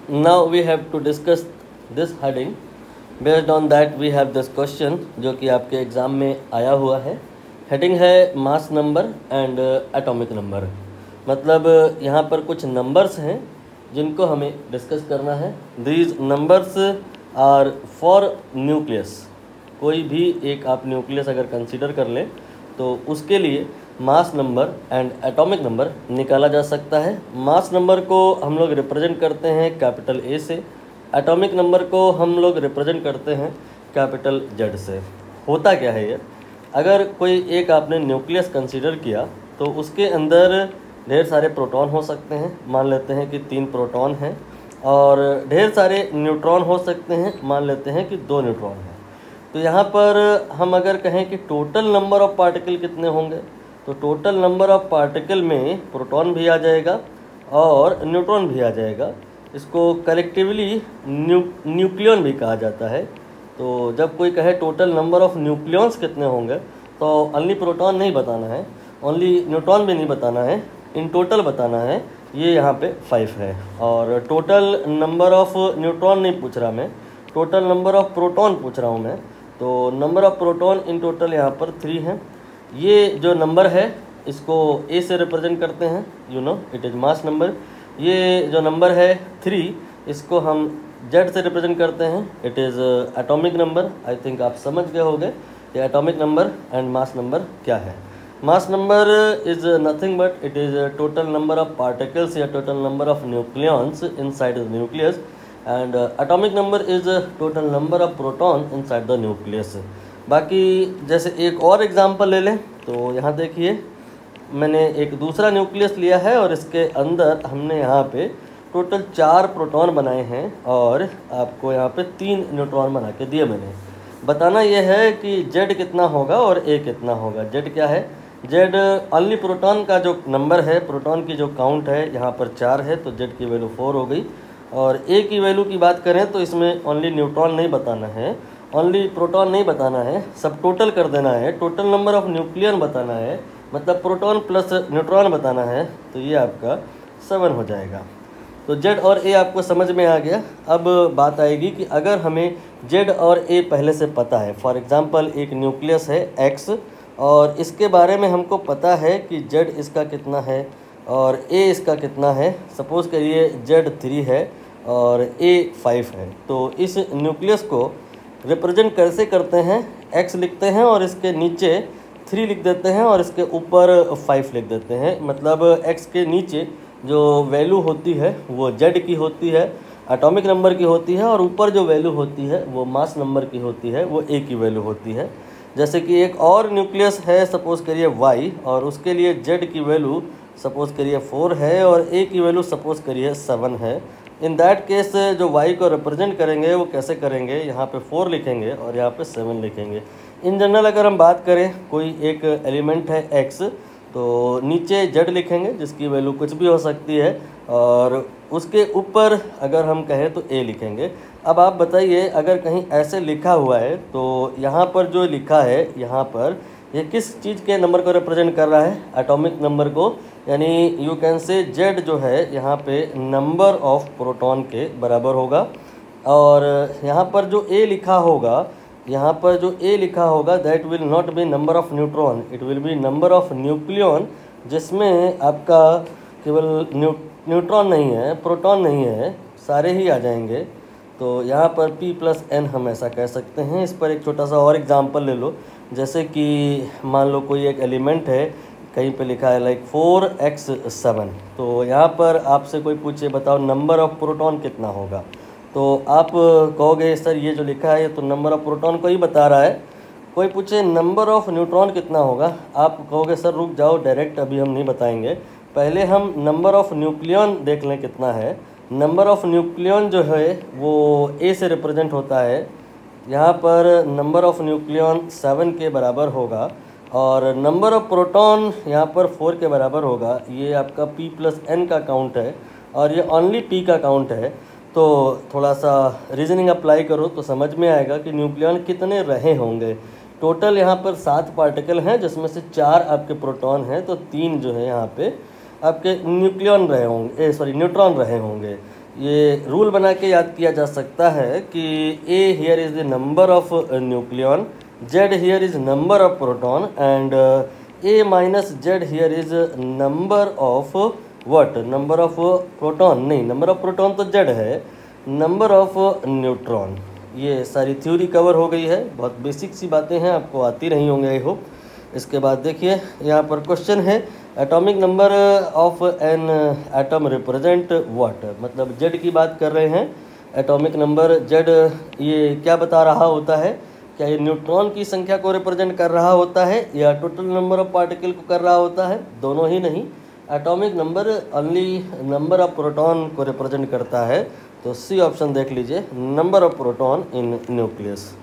Now we have to discuss this heading. Based on that we have this question जो कि आपके exam में आया हुआ है. हेडिंग है mass number and atomic number. मतलब यहाँ पर कुछ नंबर्स हैं जिनको हमें डिस्कस करना है. These numbers are for nucleus. कोई भी एक आप न्यूक्लियस अगर कंसीडर कर लें तो उसके लिए mass number and atomic number निकाला जा सकता है. मास नंबर को हम लोग रिप्रेजेंट करते हैं कैपिटल ए से. एटॉमिक नंबर को हम लोग रिप्रेजेंट करते हैं कैपिटल जेड से. होता क्या है ये, अगर कोई एक आपने न्यूक्लियस कंसीडर किया तो उसके अंदर ढेर सारे प्रोटॉन हो सकते हैं. मान लेते हैं कि 3 प्रोटॉन हैं. और ढेर सारे न्यूट्रॉन हो सकते हैं. मान लेते हैं कि 2 न्यूट्रॉन हैं. तो यहाँ पर हम अगर कहें कि टोटल नंबर ऑफ़ पार्टिकल कितने होंगे, तो टोटल नंबर ऑफ़ पार्टिकल में प्रोटॉन भी आ जाएगा और न्यूट्रॉन भी आ जाएगा. इसको कलेक्टिवली न्यूक्लियन भी कहा जाता है. तो जब कोई कहे टोटल नंबर ऑफ़ न्यूक्लियंस कितने होंगे तो ओनली प्रोटॉन नहीं बताना है, ओनली न्यूट्रॉन भी नहीं बताना है, इन टोटल बताना है. ये यहाँ पे 5 है. और टोटल नंबर ऑफ़ न्यूट्रॉन नहीं पूछ रहा मैं, टोटल नंबर ऑफ़ प्रोटॉन पूछ रहा हूँ मैं. तो number of proton in total यहाँ पर 3 हैं. ये जो नंबर है इसको ए से रिप्रेजेंट करते हैं, you know it is mass number. ये जो नंबर है 3 इसको हम जेड से रिप्रेजेंट करते हैं, it is atomic number. I think आप समझ गए होंगे कि atomic number and mass number क्या है. Mass number is nothing but it is total number of particles या total number of nucleons inside the nucleus. And atomic number is total number of proton inside the nucleus. बाकी जैसे एक और example ले लें तो यहाँ देखिए मैंने एक दूसरा न्यूक्लियस लिया है और इसके अंदर हमने यहाँ पे टोटल 4 प्रोटॉन बनाए हैं और आपको यहाँ पे 3 न्यूट्रॉन बना के दिए. मैंने बताना यह है कि जेड कितना होगा और ए कितना होगा. जेड क्या है, जेड ओनली प्रोटॉन का जो नंबर है, प्रोटॉन की जो काउंट है यहाँ पर 4 है तो जेड की वैल्यू 4 हो गई. और ए की वैल्यू की बात करें तो इसमें ओनली न्यूट्रॉन नहीं बताना है, ओनली प्रोटॉन नहीं बताना है, सब टोटल कर देना है. टोटल नंबर ऑफ़ न्यूक्लियन बताना है, मतलब प्रोटॉन प्लस न्यूट्रॉन बताना है. तो ये आपका 7 हो जाएगा. तो जेड और ए आपको समझ में आ गया. अब बात आएगी कि अगर हमें जेड और ए पहले से पता है, फॉर एग्ज़ाम्पल एक न्यूक्लियस है एक्स और इसके बारे में हमको पता है कि जेड इसका कितना है और ए इसका कितना है. सपोज़ करिए जेड 3 है और ए 5 है. तो इस न्यूक्लियस को रिप्रेजेंट कैसे करते हैं, एक्स लिखते हैं और इसके नीचे 3 लिख देते हैं और इसके ऊपर 5 लिख देते हैं. मतलब एक्स के नीचे जो वैल्यू होती है वो जेड की होती है, एटॉमिक नंबर की होती है, और ऊपर जो वैल्यू होती है वो मास नंबर की होती है, वो ए की वैल्यू होती है. जैसे कि एक और न्यूक्लियस है सपोज़ करिए वाई और उसके लिए जेड की वैल्यू सपोज़ करिए 4 है और ए की वैल्यू सपोज़ करिए 7 है. इन दैट केस जो वाई को रिप्रेजेंट करेंगे वो कैसे करेंगे, यहाँ पे 4 लिखेंगे और यहाँ पे 7 लिखेंगे. इन जनरल अगर हम बात करें कोई एक एलिमेंट है एक्स तो नीचे जेड लिखेंगे जिसकी वैल्यू कुछ भी हो सकती है और उसके ऊपर अगर हम कहें तो ए लिखेंगे. अब आप बताइए अगर कहीं ऐसे लिखा हुआ है तो यहाँ पर जो लिखा है यहाँ पर ये किस चीज़ के नंबर को रिप्रेजेंट कर रहा है, एटॉमिक नंबर को. यानी यू कैन से जेड जो है यहाँ पे नंबर ऑफ़ प्रोटॉन के बराबर होगा. और यहाँ पर जो ए लिखा होगा, यहाँ पर जो ए लिखा होगा that will not be number of neutron, it will be number of nucleon, जिसमें आपका केवल न्यूट्रॉन नहीं है, प्रोटॉन नहीं है, सारे ही आ जाएंगे. तो यहाँ पर p+n हम ऐसा कह सकते हैं. इस पर एक छोटा सा और एग्जांपल ले लो. जैसे कि मान लो कोई एक एलिमेंट है, कहीं पे लिखा है लाइक 4x7. तो यहाँ पर आपसे कोई पूछे बताओ नंबर ऑफ़ प्रोटॉन कितना होगा, तो आप कहोगे सर ये जो लिखा है ये तो नंबर ऑफ़ प्रोटॉन को ही बता रहा है. कोई पूछे नंबर ऑफ़ न्यूट्रॉन कितना होगा, आप कहोगे सर रुक जाओ, डायरेक्ट अभी हम नहीं बताएंगे, पहले हम नंबर ऑफ़ न्यूक्लियन देख लें कितना है. नंबर ऑफ़ न्यूक्लियन जो है वो ए से रिप्रेजेंट होता है. यहाँ पर नंबर ऑफ़ न्यूक्लियन 7 के बराबर होगा और नंबर ऑफ़ प्रोटॉन यहाँ पर 4 के बराबर होगा. ये आपका p+n का काउंट है और ये ओनली p का काउंट है. तो थोड़ा सा रीजनिंग अप्लाई करो तो समझ में आएगा कि न्यूक्लियन कितने रहे होंगे. टोटल यहाँ पर 7 पार्टिकल हैं जिसमें से 4 आपके प्रोटॉन हैं, तो 3 जो है यहाँ पे आपके न्यूक्लियन रहे होंगे, न्यूट्रॉन रहे होंगे. ये रूल बना के याद किया जा सकता है कि A here is the number of nucleon, Z here is number of proton and A minus Z here is number of what? Number of proton नहीं, number of proton तो Z है, number of neutron। ये सारी theory cover हो गई है, बहुत basic सी बातें हैं, आपको आती नहीं होंगे आई होप। इसके बाद देखिए यहाँ पर क्वेश्चन है atomic number of an atom represent what, मतलब जेड की बात कर रहे हैं। एटॉमिक नंबर जेड ये क्या बता रहा होता है? क्या ये न्यूट्रॉन की संख्या को रिप्रेजेंट कर रहा होता है या टोटल नंबर ऑफ पार्टिकल को कर रहा होता है? दोनों ही नहीं, atomic number only number of proton को रिप्रेजेंट करता है। तो सी ऑप्शन देख लीजिए, number of proton in nucleus.